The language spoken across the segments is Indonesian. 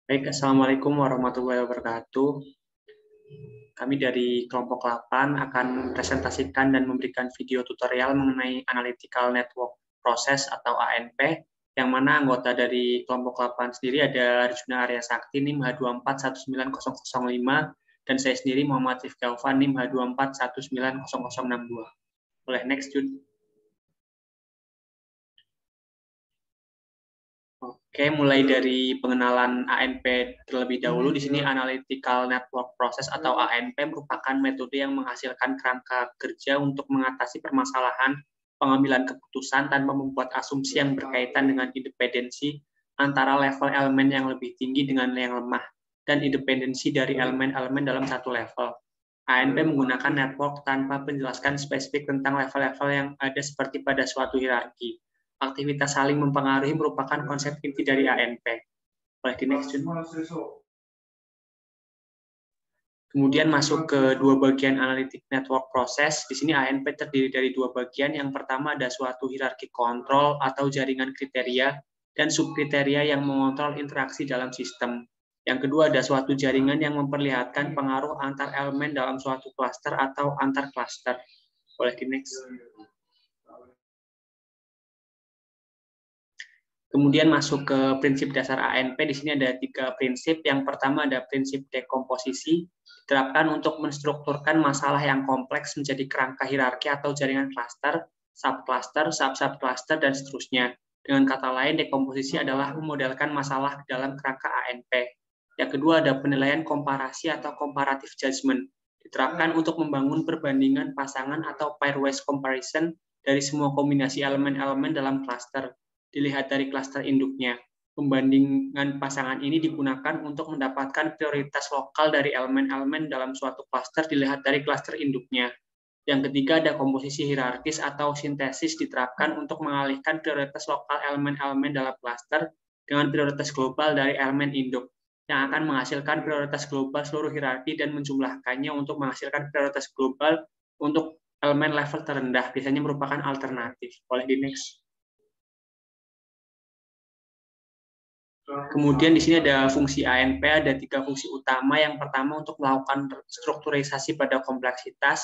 Baik, Assalamualaikum warahmatullahi wabarakatuh. Kami dari kelompok 8 akan mempresentasikan dan memberikan video tutorial mengenai Analytical Network Process atau ANP, yang mana anggota dari kelompok 8 sendiri ada Arjuna Arya Sakti NIM H24190005 dan saya sendiri Muhammad Rifki Alvan NIM H24190062. Boleh next, Jun. Oke, mulai dari pengenalan ANP terlebih dahulu. Di sini Analytical Network Process atau ANP merupakan metode yang menghasilkan kerangka kerja untuk mengatasi permasalahan pengambilan keputusan tanpa membuat asumsi yang berkaitan dengan independensi antara level elemen yang lebih tinggi dengan yang lemah dan independensi dari elemen-elemen dalam satu level. ANP menggunakan network tanpa menjelaskan spesifik tentang level-level yang ada seperti pada suatu hierarki. Aktivitas saling mempengaruhi merupakan konsep inti dari ANP. Boleh di next, Jun. Kemudian masuk ke dua bagian analytic network process. Di sini ANP terdiri dari dua bagian. Yang pertama ada suatu hierarki kontrol atau jaringan kriteria dan subkriteria yang mengontrol interaksi dalam sistem. Yang kedua ada suatu jaringan yang memperlihatkan pengaruh antar elemen dalam suatu klaster atau antar klaster. Boleh di next. Kemudian masuk ke prinsip dasar ANP. Di sini ada 3 prinsip. Yang pertama ada prinsip dekomposisi, diterapkan untuk menstrukturkan masalah yang kompleks menjadi kerangka hierarki atau jaringan klaster, subcluster, sub-subcluster, dan seterusnya. Dengan kata lain, dekomposisi adalah memodelkan masalah dalam kerangka ANP. Yang kedua ada penilaian komparasi atau comparative judgment, diterapkan untuk membangun perbandingan pasangan atau pairwise comparison dari semua kombinasi elemen-elemen dalam klaster. Dilihat dari klaster induknya. Pembandingan pasangan ini digunakan untuk mendapatkan prioritas lokal dari elemen-elemen dalam suatu klaster dilihat dari klaster induknya. Yang ketiga ada komposisi hierarkis atau sintesis diterapkan untuk mengalihkan prioritas lokal elemen-elemen dalam klaster dengan prioritas global dari elemen induk, yang akan menghasilkan prioritas global seluruh hierarki dan menjumlahkannya untuk menghasilkan prioritas global untuk elemen level terendah, biasanya merupakan alternatif. Boleh di next. Kemudian di sini ada fungsi ANP, ada 3 fungsi utama. Yang pertama untuk melakukan strukturisasi pada kompleksitas,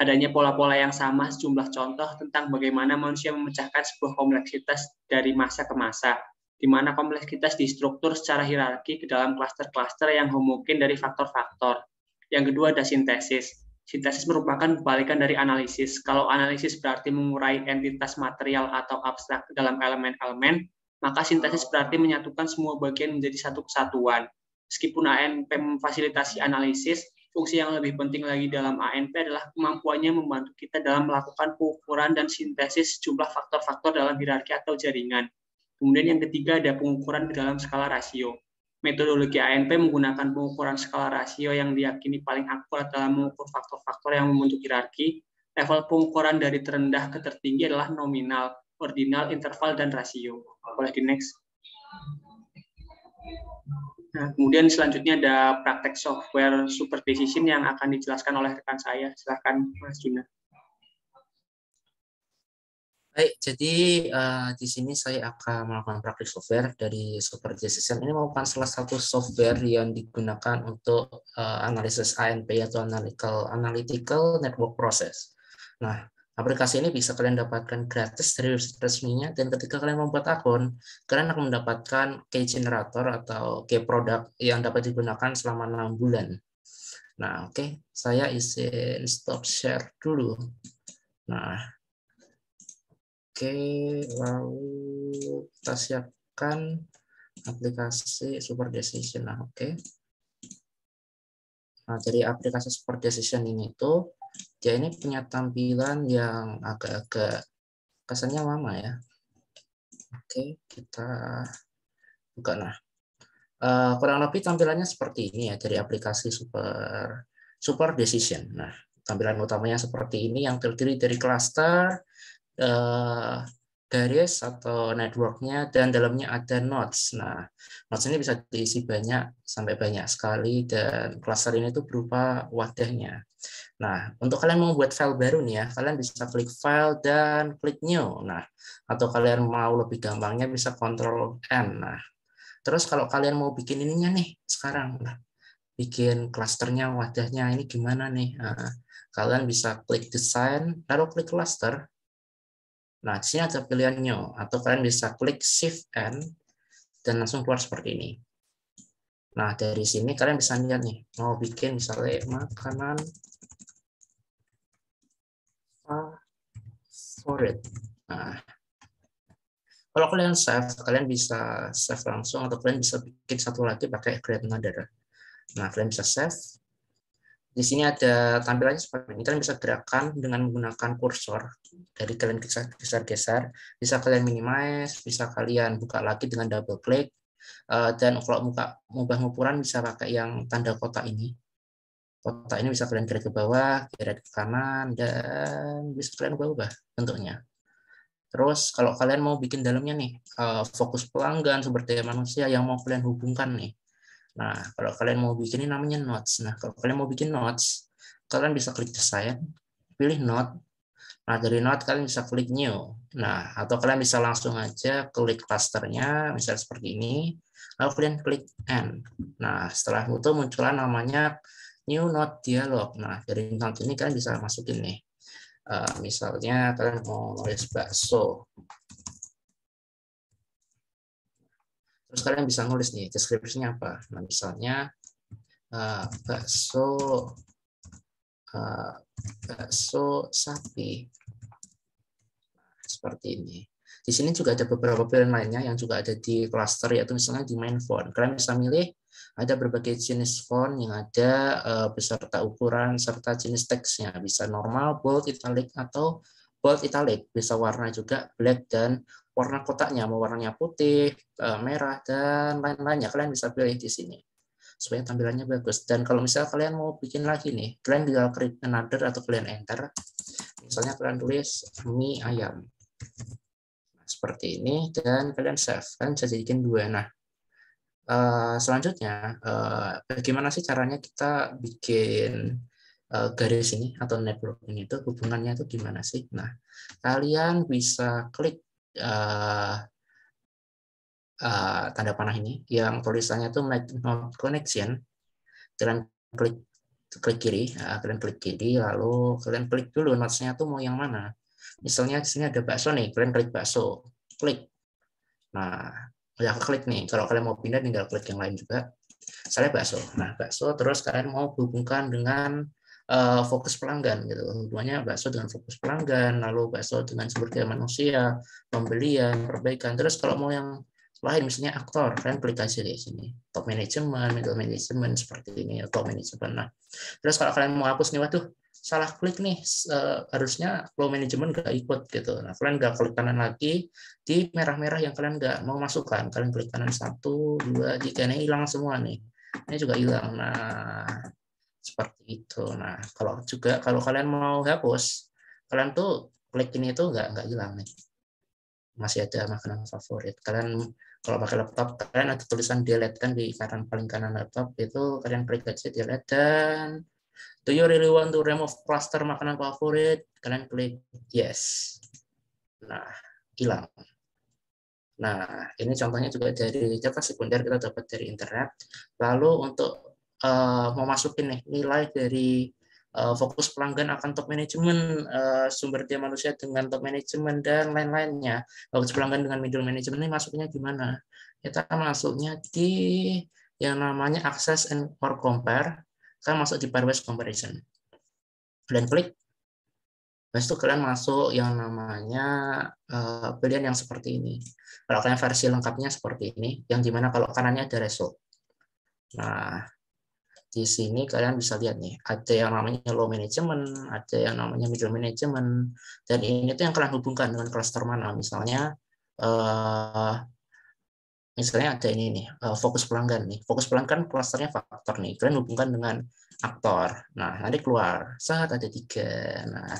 adanya pola-pola yang sama sejumlah contoh tentang bagaimana manusia memecahkan sebuah kompleksitas dari masa ke masa, di mana kompleksitas distruktur secara hierarki ke dalam klaster-klaster yang homogen dari faktor-faktor. Yang kedua ada sintesis. Sintesis merupakan kebalikan dari analisis. Kalau analisis berarti mengurai entitas material atau abstrak dalam elemen-elemen, maka sintesis berarti menyatukan semua bagian menjadi satu kesatuan. Meskipun ANP memfasilitasi analisis, fungsi yang lebih penting lagi dalam ANP adalah kemampuannya membantu kita dalam melakukan pengukuran dan sintesis jumlah faktor-faktor dalam hierarki atau jaringan. Kemudian yang ketiga ada pengukuran ke dalam skala rasio. Metodologi ANP menggunakan pengukuran skala rasio yang diyakini paling akurat dalam mengukur faktor-faktor yang membentuk hierarki. Level pengukuran dari terendah ke tertinggi adalah nominal, ordinal, interval, dan rasio. Boleh di next. Nah, kemudian selanjutnya ada praktek software super decision yang akan dijelaskan oleh rekan saya. Silakan Mas Juna. Baik, jadi di sini saya akan melakukan praktik software dari Super Decision. Ini merupakan salah satu software yang digunakan untuk analisis ANP atau Analytical Network Process. Nah, aplikasi ini bisa kalian dapatkan gratis dari website resminya, dan ketika kalian membuat akun, kalian akan mendapatkan key generator atau key product yang dapat digunakan selama 6 bulan. Nah, oke, saya izin stop share dulu. Nah, oke, lalu kita siapkan aplikasi Super Decision. Nah, oke. Nah, dari aplikasi Super Decision ini tuh, dia ini punya tampilan yang agak-agak kesannya lama ya. Oke, kita buka. Nah, kurang lebih tampilannya seperti ini ya dari aplikasi Super Decision. Nah, tampilan utamanya seperti ini yang terdiri dari cluster, garis atau networknya, dan dalamnya ada nodes. Nah, nodes ini bisa diisi banyak sampai banyak sekali, dan cluster ini tuh berupa wadahnya. Nah, untuk kalian membuat file baru nih ya, kalian bisa klik file dan klik new. Nah, atau kalian mau lebih gampangnya bisa Ctrl N. Nah, Terus kalau kalian mau bikin ininya nih sekarang, bikin klasternya, wadahnya ini gimana nih? Nah, kalian bisa klik desain, lalu klik cluster. Nah, di sini ada pilihan new, atau kalian bisa klik shift N dan langsung keluar seperti ini. Nah, dari sini kalian bisa lihat nih, mau bikin misalnya makanan favorit. Nah, kalau kalian save, kalian bisa save langsung, atau kalian bisa bikin satu lagi pakai create another. Nah, kalian bisa save. Di sini ada tampilannya seperti ini. Kalian bisa gerakan dengan menggunakan kursor. Dari kalian geser-geser, bisa kalian minimize, bisa kalian buka lagi dengan double klik. Dan kalau mengubah ukuran bisa pakai yang tanda kotak ini. Kotak ini bisa kalian gerak ke bawah, gerak ke kanan, dan bisa kalian ubah bentuknya. Terus kalau kalian mau bikin dalamnya nih, fokus pelanggan, sumber daya manusia yang mau kalian hubungkan nih. Nah, kalau kalian mau bikin ini namanya notes. Nah, kalau kalian mau bikin notes, kalian bisa klik desain, pilih note. Nah, dari note kalian bisa klik new. Nah, atau kalian bisa langsung aja klik clusternya, misalnya seperti ini. Lalu kalian klik end. Nah, setelah itu muncullah namanya new note dialog. Nah, dari note ini kalian bisa masukin nih. Misalnya kalian mau nulis bakso. Terus kalian bisa nulis nih deskripsinya apa. Nah, misalnya bakso sapi seperti ini. Di sini juga ada beberapa pilihan lainnya yang juga ada di cluster, yaitu misalnya di main font. Kalian bisa milih ada berbagai jenis font yang ada beserta ukuran serta jenis teksnya. Bisa normal, bold, italic, atau bold italic. Bisa warna juga black dan warna kotaknya, mau warnanya putih, merah, dan lain-lainnya. Kalian bisa pilih di sini supaya tampilannya bagus. Dan kalau misalnya kalian mau bikin lagi nih, kalian tinggal klik another atau kalian enter. Misalnya kalian tulis mie ayam. Nah, seperti ini, dan kalian save. Kalian bisa jadikan dua. Nah, selanjutnya, bagaimana sih caranya kita bikin garis ini atau network ini itu hubungannya itu gimana sih? Nah, kalian bisa klik tanda panah ini yang tulisannya itu make node connection. Kalian klik kiri, kalian klik kiri, lalu kalian klik dulu notes-nya tuh mau yang mana. Misalnya di sini ada bakso nih, kalian klik bakso, klik. Nah, ya klik nih. Kalau kalian mau pindah, tinggal klik yang lain juga. Saya bakso. Nah, bakso terus kalian mau hubungkan dengan fokus pelanggan gitu. Hubungannya bakso dengan fokus pelanggan, lalu bakso dengan sumber daya manusia, pembelian, perbaikan. Terus kalau mau yang lain misalnya aktor, kalian klik aja di sini. Top management, middle management seperti ini, top management. Nah, terus kalau kalian mau hapus nih, waduh, salah klik nih, harusnya low management nggak ikut gitu. Nah, kalian nggak klik kanan lagi, di merah-merah yang kalian nggak mau masukkan, kalian klik kanan 1, 2, 3, ini hilang semua nih. Ini juga hilang. Nah, seperti itu. Nah, kalau kalian mau hapus, kalian tuh klik ini tuh nggak hilang nih. Masih ada makanan favorit. Kalian kalau pakai laptop, kalian ada tulisan delete kan di kanan paling kanan laptop itu, kalian klik aja delete, dan do you really want to remove cluster makanan favorit? Kalian klik yes. Nah, hilang. Nah, ini contohnya juga dari data sekunder kita dapat dari internet. Lalu untuk mau masukin nih nilai dari fokus pelanggan akan top manajemen, sumber daya manusia dengan top manajemen, dan lain-lainnya. Fokus pelanggan dengan middle management ini masuknya gimana? Kita masuknya di yang namanya access and or compare. Kita masuk di pairwise comparison. Kalian klik. Habis itu kalian masuk yang namanya pilihan yang seperti ini. Kalau kalian versi lengkapnya seperti ini, yang dimana kalau kanannya ada result. Nah, di sini kalian bisa lihat nih, ada yang namanya low management, ada yang namanya middle management, dan ini tuh yang kalian hubungkan dengan cluster mana. Misalnya ada ini nih, fokus pelanggan nih. Fokus pelanggan clusternya faktor nih. Kalian hubungkan dengan aktor. Nah, nanti keluar. Saat ada 3. Nah,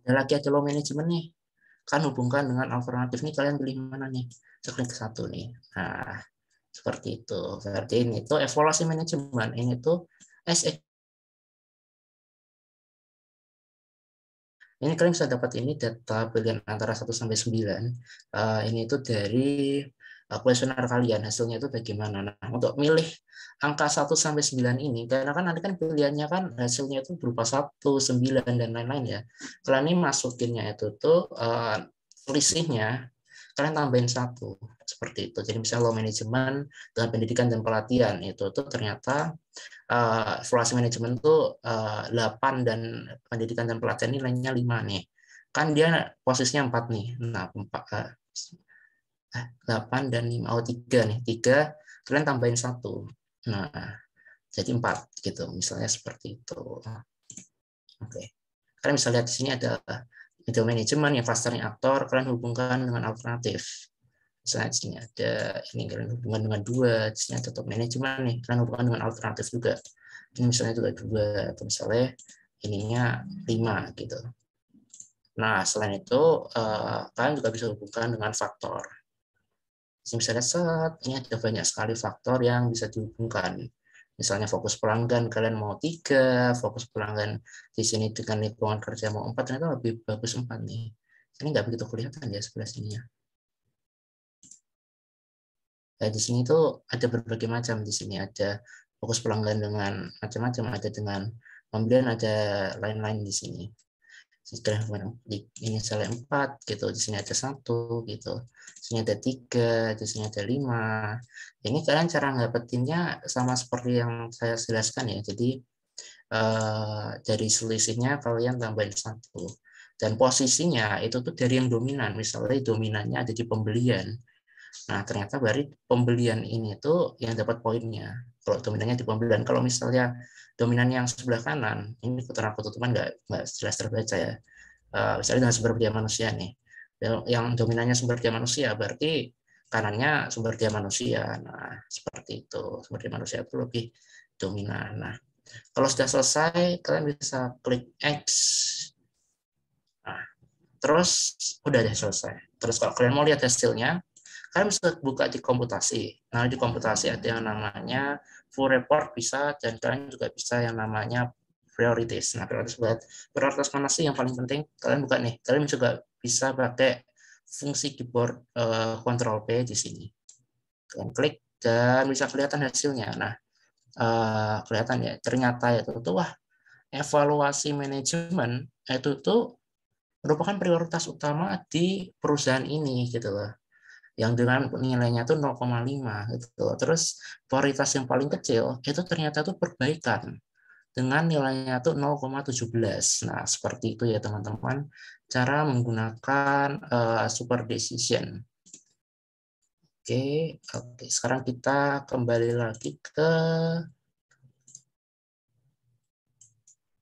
ada lagi low management nih, kan hubungkan dengan alternatif nih, kalian pilih mana nih, klik ke 1 nih. Nah, seperti itu. Berarti ini tuh evaluasi manajemen, ini tuh ini kalian bisa dapat ini data pilihan antara 1 sampai 9. Ini itu dari kuesioner kalian hasilnya itu bagaimana. Nah, untuk milih angka 1 sampai 9 ini, karena kan nanti kan pilihannya kan hasilnya itu berupa 1, 9 dan lain-lain ya. Kalian ini masukinnya itu tuh selisihnya kalian tambahin 1 seperti itu. Jadi misalnya low manajemen dengan pendidikan dan pelatihan itu tuh ternyata evaluasi manajemen tuh 8 dan pendidikan dan pelatihan nilainya 5 nih. Kan dia posisinya 4 nih. Nah, 8 dan 5. Oh, 3 nih. 3, kalian tambahin 1. Nah, jadi 4 gitu. Misalnya seperti itu. Oke. Kalian bisa lihat di sini ada middle management yang clustering aktor, kalian hubungkan dengan alternatif. Misalnya di sini ada ini kalian hubungan dengan 2, di sini ada top management nih, kalian hubungkan dengan alternatif juga. Ini misalnya juga 2, atau misalnya ininya 5 gitu. Nah, selain itu kalian juga bisa hubungkan dengan faktor. Misalnya ini ada banyak sekali faktor yang bisa dihubungkan. Misalnya fokus pelanggan kalian mau 3, fokus pelanggan di sini dengan lingkungan kerja mau 4, ternyata lebih bagus 4 nih. Ini nggak begitu kelihatan ya sebelah sininya. Nah, di sini tuh ada berbagai macam. Di sini ada fokus pelanggan dengan macam-macam, ada dengan pembelian, ada lain-lain di sini. Ini misalnya 4 gitu, di sini ada 1 gitu, di sini ada 3, di sini ada 5. Ini kalian cara ngedapetinnya sama seperti yang saya jelaskan ya. Jadi dari selisihnya kalian tambahin 1 dan posisinya itu tuh dari yang dominan. Misalnya dominannya ada di pembelian. Nah, ternyata dari pembelian ini tuh yang dapat poinnya. Kalau dominannya di pembelian, kalau misalnya dominan yang sebelah kanan, ini keterangan ketutupan nggak jelas terbaca ya. Misalnya dengan sumber daya manusia nih, yang dominannya sumber daya manusia, berarti kanannya sumber daya manusia. Nah, seperti itu. Sumber daya manusia itu lebih dominan. Nah, kalau sudah selesai, kalian bisa klik X. Nah, terus udah deh selesai. Terus kalau kalian mau lihat hasilnya, kalian bisa buka di komputasi. Nah, di komputasi ada yang namanya full report bisa, dan kalian juga bisa yang namanya priorities. Nah, prioritas mana sih yang paling penting? Kalian buka nih. Kalian juga bisa pakai fungsi keyboard Ctrl P di sini. Kalian klik dan bisa kelihatan hasilnya. Nah, kelihatan ya. Ternyata itu tuh wah, evaluasi manajemen itu tuh merupakan prioritas utama di perusahaan ini gitu loh, yang dengan nilainya tuh 0,5 gitu. Terus prioritas yang paling kecil itu ternyata tuh perbaikan dengan nilainya tuh 0,17. Nah, seperti itu ya teman-teman cara menggunakan super decision. Oke, sekarang kita kembali lagi ke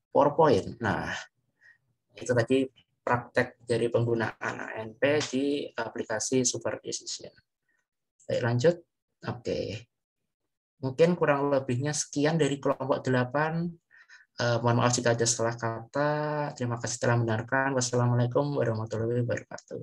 PowerPoint. Nah, itu tadi praktek dari penggunaan ANP di aplikasi Super Decision. Baik, lanjut. Oke. Mungkin kurang lebihnya sekian dari kelompok 8. Mohon maaf jika ada salah kata. Terima kasih telah mendengarkan. Wassalamualaikum warahmatullahi wabarakatuh.